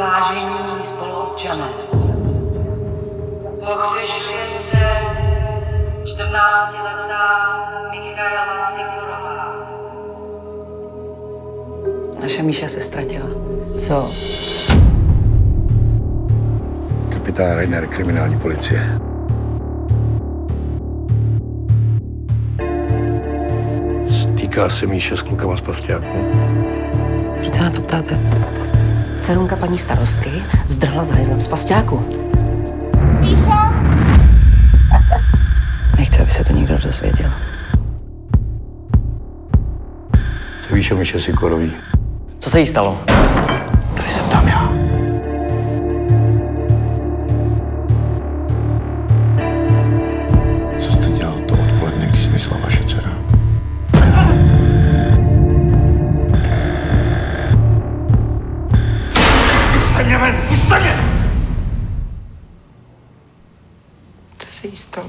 Vážení spoluobčané, pohřešuje se 14letá Michaela Sikorová. Naše Míša se ztratila. Co? Kapitán Reiner, kriminální policie. Stýká se Míša s klukama z Pasťáku. Proč se na to ptáte? Dcerunka paní starostky zdrhla za hajzlem z Pasťáku. Míša! Nechci, aby se to někdo dozvěděl. Co víš o Míše Sikorový? Co se jí stalo? Tady jsem tam já. Co jste dělal to odpoledne, když zmizela vaše dcera? Puste mě ven! Puste mě! Co se jí stalo?